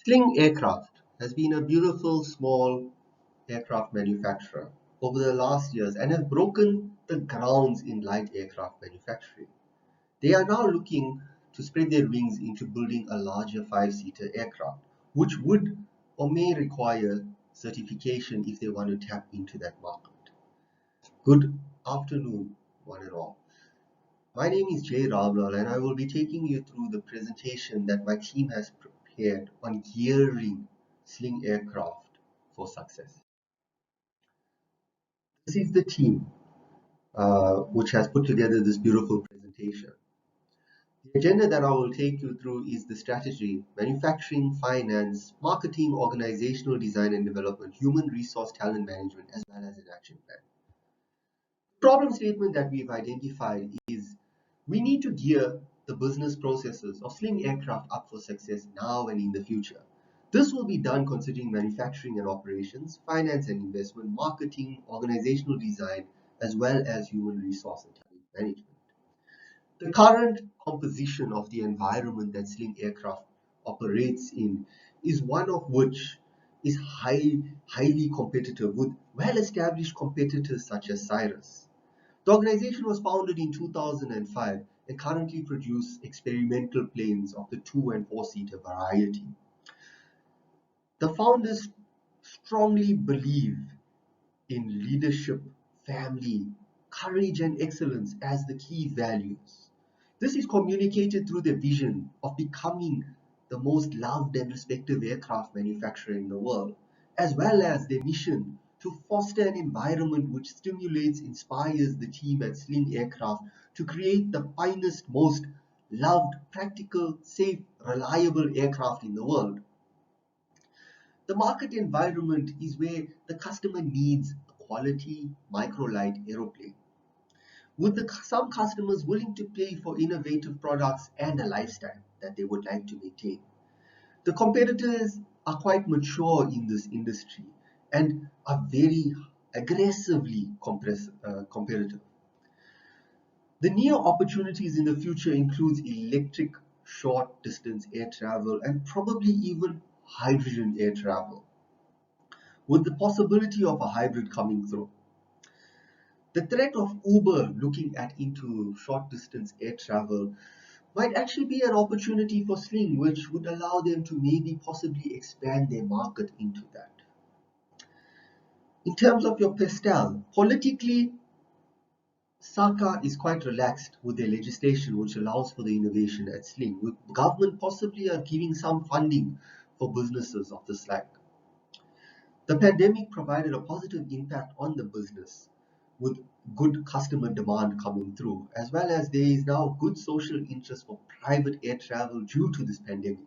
Sling Aircraft has been a beautiful small aircraft manufacturer over the last years and has broken the grounds in light aircraft manufacturing. They are now looking to spread their wings into building a larger five-seater aircraft, which would or may require certification if they want to tap into that market. Good afternoon, one and all. My name is Jay Ravlal and I will be taking you through the presentation that my team has prepared on gearing Sling Aircraft for success. This is the team which has put together this beautiful presentation. The agenda that I will take you through is the strategy, manufacturing, finance, marketing, organizational design and development, human resource talent management, as well as an action plan. The problem statement that we've identified is we need to gear the business processes of Sling Aircraft up for success now and in the future. This will be done considering manufacturing and operations, finance and investment, marketing, organizational design, as well as human resource and talent management. The current composition of the environment that Sling Aircraft operates in is one of which is highly competitive with well-established competitors such as Cyrus. The organization was founded in 2005 and currently produces experimental planes of the 2- and 4-seater variety. The founders strongly believe in leadership, family, courage and excellence as the key values. This is communicated through the vision of becoming the most loved and respected aircraft manufacturer in the world, as well as their mission to foster an environment which stimulates, inspires the team at Sling Aircraft to create the finest, most loved, practical, safe, reliable aircraft in the world. The market environment is where the customer needs a quality microlight aeroplane, with some customers willing to pay for innovative products and a lifestyle that they would like to maintain. The competitors are quite mature in this industry and are very aggressively competitive. The near opportunities in the future includes electric short distance air travel and probably even hydrogen air travel, with the possibility of a hybrid coming through. The threat of Uber looking at into short distance air travel might actually be an opportunity for Sling, which would allow them to maybe possibly expand their market into that. In terms of your pastel, politically, SACA is quite relaxed with their legislation which allows for the innovation at Sling, with government possibly giving some funding for businesses of this like. The pandemic provided a positive impact on the business with good customer demand coming through, as well as there is now good social interest for private air travel due to this pandemic.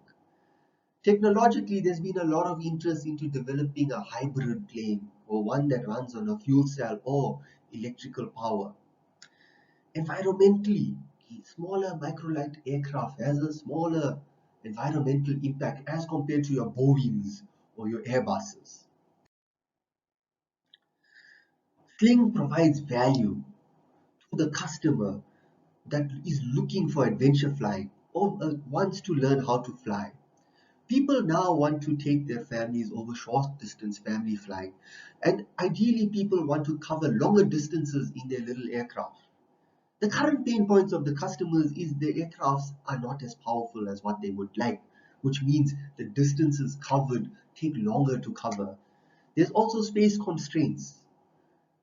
Technologically, there's been a lot of interest into developing a hybrid plane or one that runs on a fuel cell or electrical power. Environmentally, smaller microlight aircraft has a smaller environmental impact as compared to your Boeings or your Airbuses. Sling provides value to the customer that is looking for adventure flying or wants to learn how to fly. People now want to take their families over short distance family flying, and ideally people want to cover longer distances in their little aircraft. The current pain points of the customers is the aircrafts are not as powerful as what they would like, which means the distances covered take longer to cover. There's also space constraints,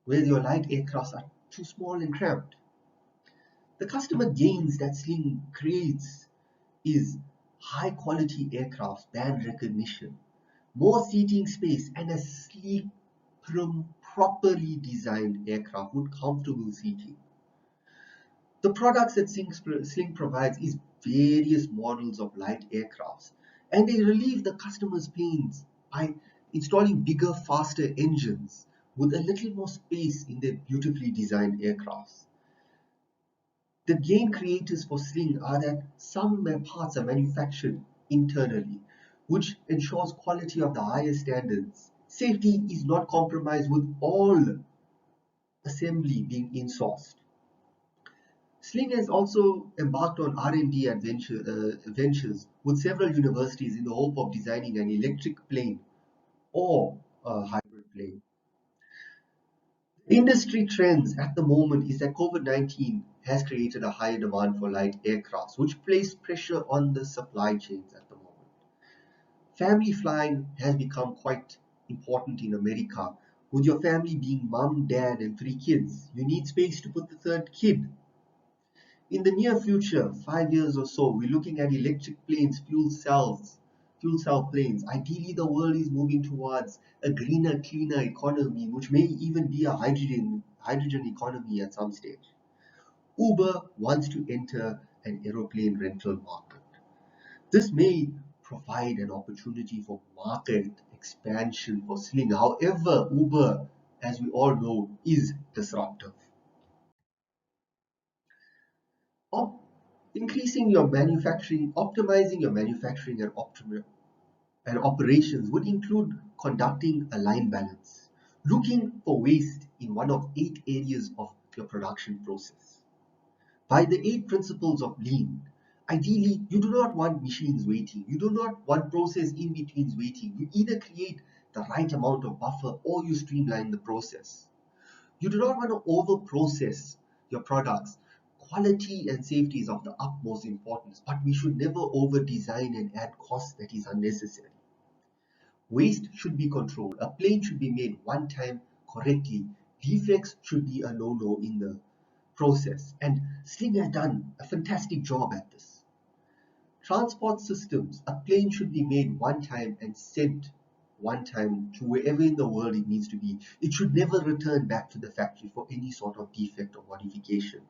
where your light aircrafts are too small and cramped. The customer gains that Sling creates is high quality aircraft, band recognition, more seating space, and a sleek, properly designed aircraft with comfortable seating. The products that Sling provides is various models of light aircrafts, and they relieve the customer's pains by installing bigger, faster engines with a little more space in their beautifully designed aircrafts. The gain creators for Sling are that some parts are manufactured internally, which ensures quality of the highest standards. Safety is not compromised with all assembly being insourced. Sling has also embarked on R&D ventures with several universities in the hope of designing an electric plane or a hybrid plane. Industry trends at the moment is that COVID-19 has created a higher demand for light aircrafts, which place pressure on the supply chains at the moment. Family flying has become quite important in America. With your family being mum, dad, and three kids, you need space to put the third kid. In the near future, 5 years or so, we're looking at electric planes, fuel cell planes. Ideally, the world is moving towards a greener, cleaner economy, which may even be a hydrogen economy at some stage. Uber wants to enter an aeroplane rental market. This may provide an opportunity for market expansion for Sling. However, Uber, as we all know, is disruptive. Op- Increasing your manufacturing, optimizing your manufacturing and operations would include conducting a line balance, looking for waste in one of 8 areas of your production process. By the 8 principles of lean, ideally, you do not want machines waiting. You do not want process in betweens waiting. You either create the right amount of buffer or you streamline the process. You do not want to over process your products. Quality and safety is of the utmost importance, but we should never over design and add cost that is unnecessary. Waste should be controlled. A plane should be made one time correctly. Defects should be a no-no in the process. And Sling has done a fantastic job at this. Transport systems. A plane should be made one time and sent one time to wherever in the world it needs to be. It should never return back to the factory for any sort of defect or modification.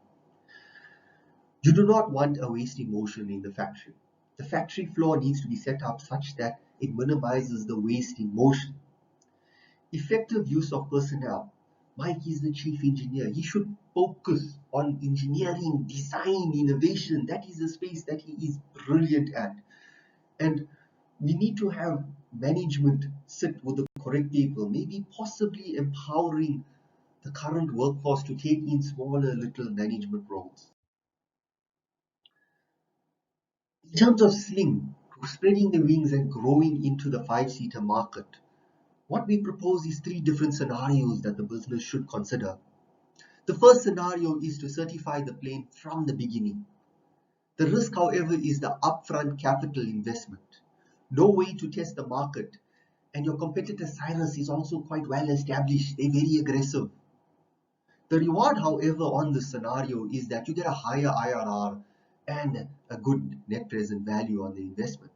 You do not want a wasting motion in the factory. The factory floor needs to be set up such that it minimizes the wasting motion. Effective use of personnel. Mike is the chief engineer. He should focus on engineering, design, innovation. That is the space that he is brilliant at. And we need to have management sit with the correct people, maybe possibly empowering the current workforce to take in smaller little management roles. In terms of Sling, spreading the wings and growing into the five-seater market, what we propose is three different scenarios that the business should consider. The first scenario is to certify the plane from the beginning. The risk, however, is the upfront capital investment. No way to test the market, and your competitor Cyrus is also quite well established. They're very aggressive. The reward, however, on this scenario is that you get a higher IRR and a good net present value on the investment.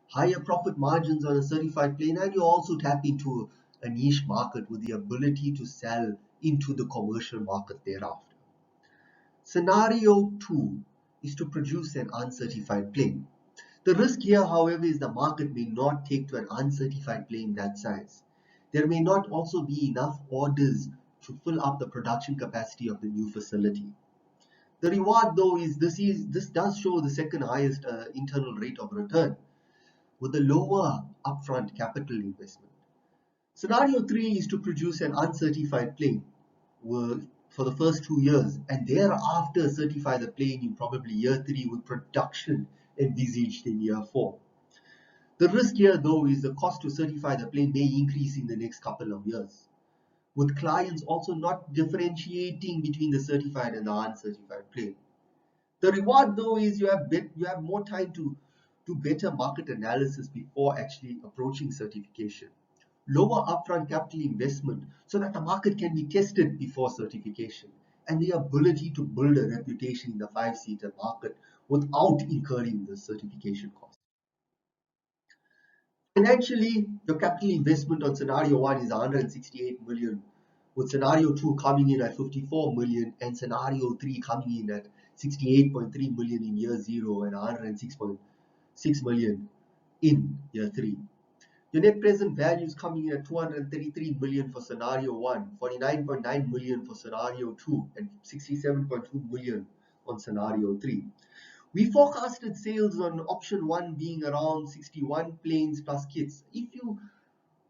Higher profit margins on a certified plane, and you also tap into a niche market with the ability to sell into the commercial market thereafter. Scenario 2 is to produce an uncertified plane. The risk here, however, is the market may not take to an uncertified plane that size. There may not also be enough orders to fill up the production capacity of the new facility. The reward, though, is this does show the second highest internal rate of return with a lower upfront capital investment. Scenario 3 is to produce an uncertified plane for the first 2 years and thereafter certify the plane in probably year 3 with production envisaged in year 4. The risk here, though, is the cost to certify the plane may increase in the next couple of years, with clients also not differentiating between the certified and the uncertified plane. The reward, though, is you have more time to do better market analysis before actually approaching certification. Lower upfront capital investment so that the market can be tested before certification, and the ability to build a reputation in the five-seater market without incurring the certification cost. Financially, your capital investment on scenario 1 is 168 million, with scenario 2 coming in at 54 million and scenario 3 coming in at 68.3 million in year 0 and 106.6 million in year 3. Your net present value is coming in at 233 million for scenario 1, 49.9 million for scenario 2, and 67.2 million on scenario 3. We forecasted sales on option 1 being around 61 planes plus kits. If you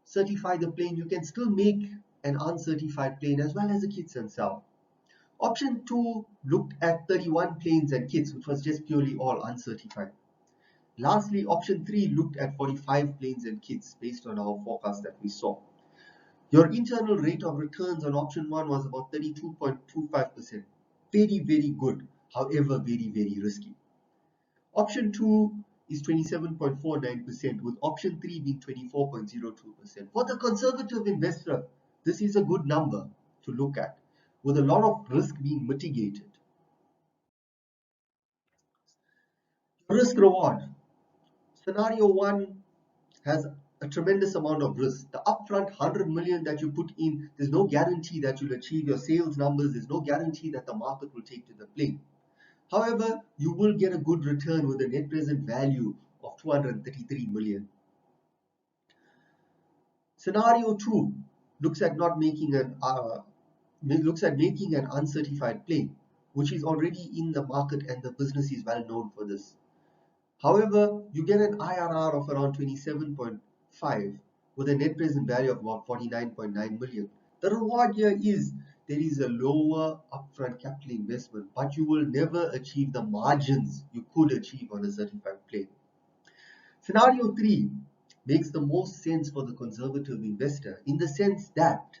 certify the plane, you can still make an uncertified plane as well as the kits and sell. Option 2 looked at 31 planes and kits, which was just purely all uncertified. Lastly, option 3 looked at 45 planes and kits based on our forecast that we saw. Your internal rate of returns on option 1 was about 32.25%. Very, very good, however, very, very risky. Option 2 is 27.49%, with option 3 being 24.02%. For the conservative investor, this is a good number to look at, with a lot of risk being mitigated. Risk reward. Scenario 1 has a tremendous amount of risk. The upfront 100 million that you put in, there's no guarantee that you'll achieve your sales numbers. There's no guarantee that the market will take to the plane. However, you will get a good return with a net present value of 233 million. Scenario 2 looks at not making an making an uncertified plane, which is already in the market and the business is well known for this. However, you get an IRR of around 27.5 with a net present value of about 49.9 million. The reward here is there is a lower upfront capital investment, but you will never achieve the margins you could achieve on a certified plane. Scenario 3 makes the most sense for the conservative investor in the sense that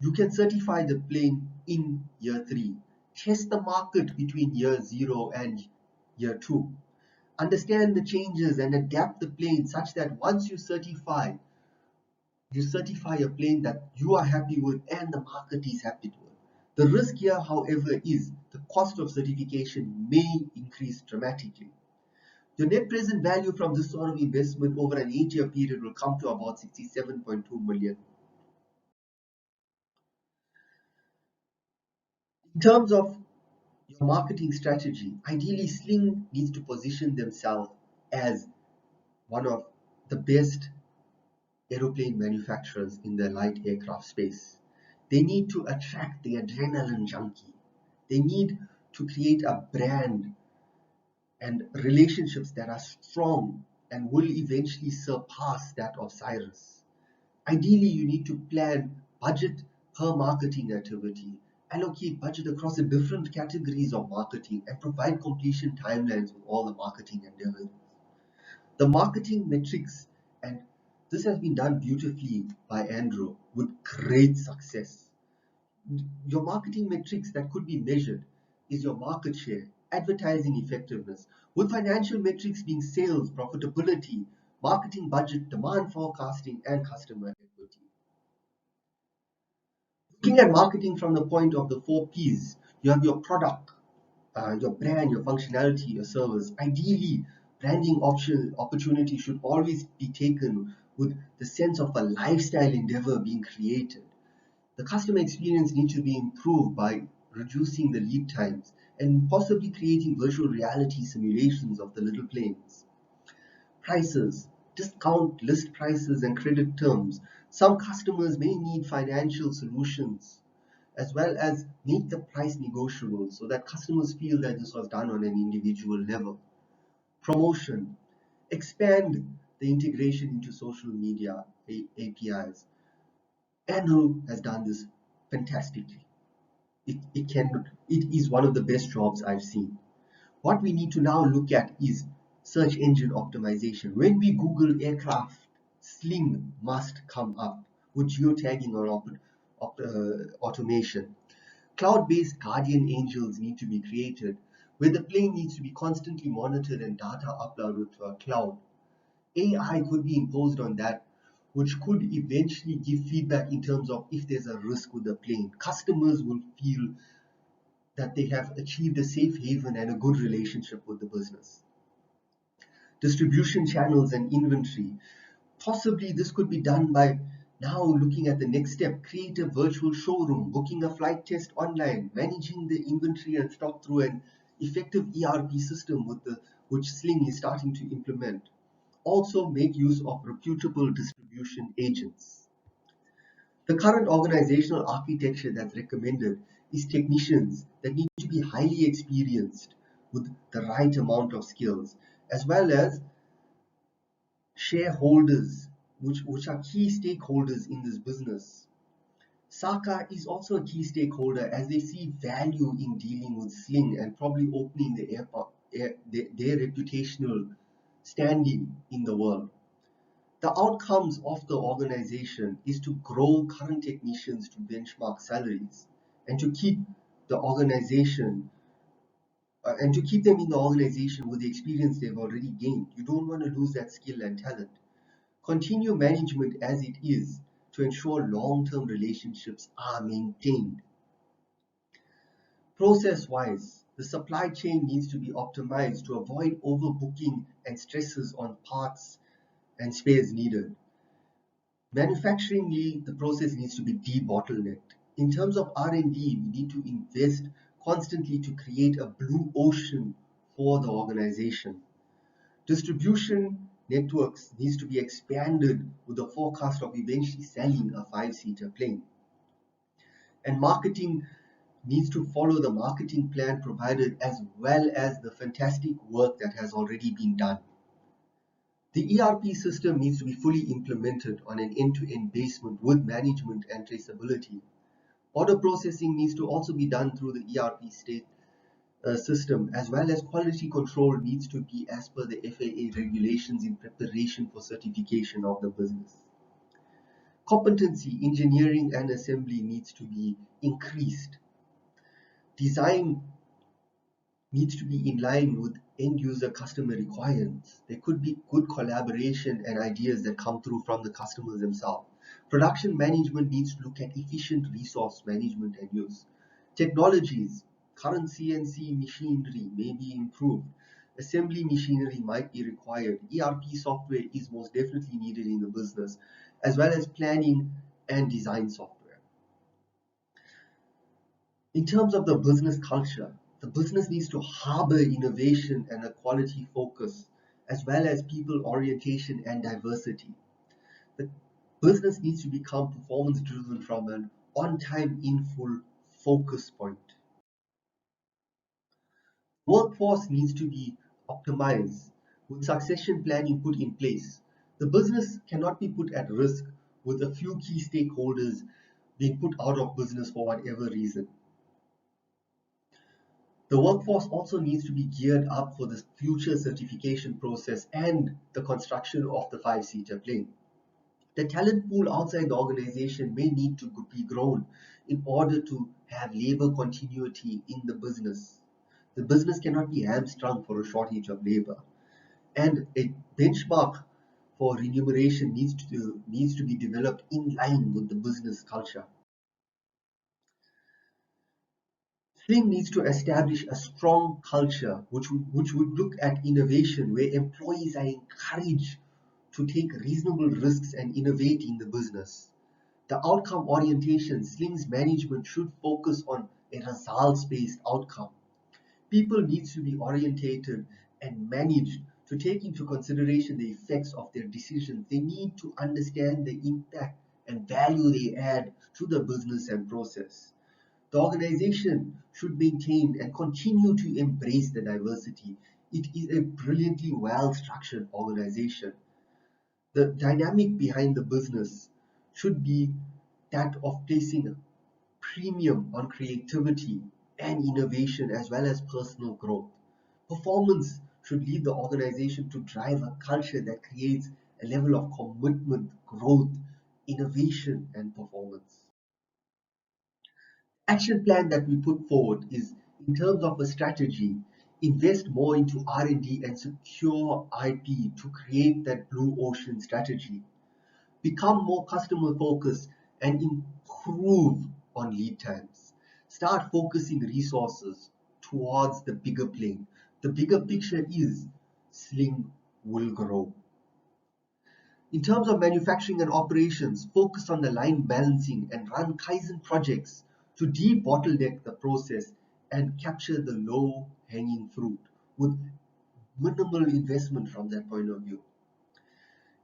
you can certify the plane in year 3, test the market between year 0 and year 2, understand the changes and adapt the plane such that once you certify a plane that you are happy with and the market is happy with. The risk here, however, is the cost of certification may increase dramatically. Your net present value from this sort of investment over an 8-year period will come to about 67.2 million. In terms of your marketing strategy, ideally Sling needs to position themselves as one of the best aeroplane manufacturers in the light aircraft space. They need to attract the adrenaline junkie. They need to create a brand and relationships that are strong and will eventually surpass that of Cyrus. Ideally, you need to plan budget per marketing activity, allocate budget across the different categories of marketing, and provide completion timelines with all the marketing endeavors. The marketing metrics, and this has been done beautifully by Andrew with great success. Your marketing metrics that could be measured is your market share, advertising effectiveness, with financial metrics being sales, profitability, marketing budget, demand forecasting, and customer equity. Looking at marketing from the point of the 4 Ps, you have your product, your brand, your functionality, your service. Ideally, branding opportunity should always be taken with the sense of a lifestyle endeavor being created. The customer experience needs to be improved by reducing the lead times and possibly creating virtual reality simulations of the little planes. Prices, discount list prices and credit terms. Some customers may need financial solutions as well as make the price negotiable so that customers feel that this was done on an individual level. Promotion, expand the integration into social media APIs. Andrew has done this fantastically. It is one of the best jobs I've seen. What we need to now look at is search engine optimization. When we Google aircraft, Sling must come up with geotagging or automation. Cloud-based guardian angels need to be created, where the plane needs to be constantly monitored and data uploaded to a cloud. AI could be imposed on that, which could eventually give feedback in terms of if there's a risk with the plane. Customers will feel that they have achieved a safe haven and a good relationship with the business. Distribution channels and inventory. Possibly this could be done by now looking at the next step, create a virtual showroom, booking a flight test online, managing the inventory and stock through an effective ERP system which Sling is starting to implement. Also make use of reputable distribution agents. The current organizational architecture that's recommended is technicians that need to be highly experienced with the right amount of skills, as well as shareholders, which are key stakeholders in this business. Saka is also a key stakeholder as they see value in dealing with Sling and probably opening the their reputational standing in the world. The outcomes of the organization is to grow current technicians to benchmark salaries and to keep the organization and to keep them in the organization with the experience they've already gained. You don't want to lose that skill and talent. Continue management as it is to ensure long-term relationships are maintained. Process-wise, the supply chain needs to be optimized to avoid overbooking and stresses on parts and spares needed. Manufacturingly, the process needs to be debottlenecked. In terms of R&D, we need to invest constantly to create a blue ocean for the organization. Distribution networks needs to be expanded with the forecast of eventually selling a five-seater plane. And marketing needs to follow the marketing plan provided as well as the fantastic work that has already been done. The ERP system needs to be fully implemented on an end-to-end basis with management and traceability. Order processing needs to also be done through the ERP system, as well as quality control needs to be as per the FAA regulations in preparation for certification of the business. Competency, engineering and assembly needs to be increased. Design needs to be in line with end user customer requirements. There could be good collaboration and ideas that come through from the customers themselves. Production management needs to look at efficient resource management and use. Technologies, current CNC machinery may be improved. Assembly machinery might be required. ERP software is most definitely needed in the business, as well as planning and design software. In terms of the business culture, the business needs to harbor innovation and a quality focus, as well as people orientation and diversity. The business needs to become performance driven from an on time in full focus point. Workforce needs to be optimized with succession planning put in place. The business cannot be put at risk with a few key stakeholders being put out of business for whatever reason. The workforce also needs to be geared up for the future certification process and the construction of the five-seater plane. The talent pool outside the organization may need to be grown in order to have labor continuity in the business. The business cannot be hamstrung for a shortage of labor. And a benchmark for remuneration needs to be developed in line with the business culture. Sling needs to establish a strong culture which would look at innovation, where employees are encouraged to take reasonable risks and innovate in the business. The outcome orientation, Sling's management should focus on a results-based outcome. People need to be orientated and managed to take into consideration the effects of their decisions. They need to understand the impact and value they add to the business and process. The organization should maintain and continue to embrace the diversity. It is a brilliantly well-structured organization. The dynamic behind the business should be that of placing a premium on creativity and innovation as well as personal growth. Performance should lead the organization to drive a culture that creates a level of commitment, growth, innovation, and performance. Action plan that we put forward is, in terms of a strategy, invest more into R&D and secure IP to create that blue ocean strategy. Become more customer focused and improve on lead times. Start focusing resources towards the bigger plane. The bigger picture is Sling will grow. In terms of manufacturing and operations, focus on the line balancing and run Kaizen projects to de-bottleneck the process and capture the low-hanging fruit with minimal investment from that point of view.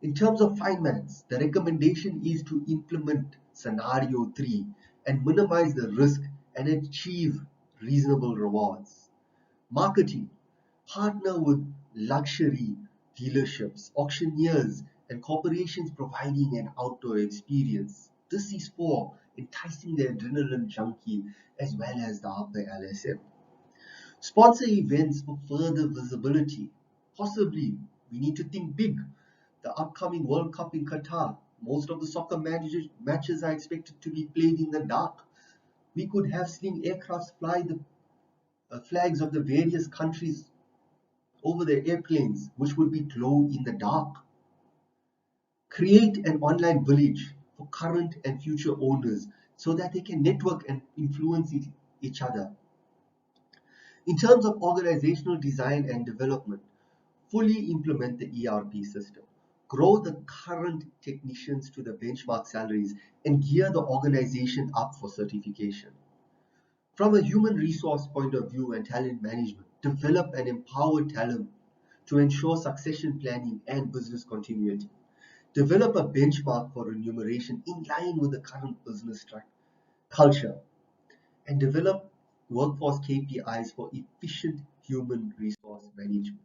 In terms of finance, the recommendation is to implement scenario 3 and minimize the risk and achieve reasonable rewards. Marketing, partner with luxury dealerships, auctioneers, and corporations providing an outdoor experience. This is for enticing the adrenaline junkie as well as the upper LSM. Sponsor events for further visibility. Possibly, we need to think big. The upcoming World Cup in Qatar, most of the soccer matches are expected to be played in the dark. We could have Sling Aircrafts fly the flags of the various countries over the airplanes, which would be glow in the dark. Create an online village for current and future owners so that they can network and influence each other. In terms of organizational design and development, fully implement the ERP system. Grow the current technicians to the benchmark salaries and gear the organization up for certification. From a human resource point of view and talent management, develop and empower talent to ensure succession planning and business continuity. Develop a benchmark for remuneration in line with the current business culture, and develop workforce KPIs for efficient human resource management.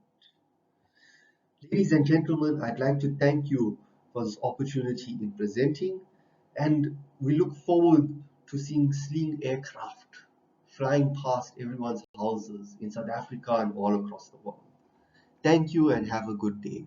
Ladies and gentlemen, I'd like to thank you for this opportunity in presenting, and we look forward to seeing Sling Aircraft flying past everyone's houses in South Africa and all across the world. Thank you and have a good day.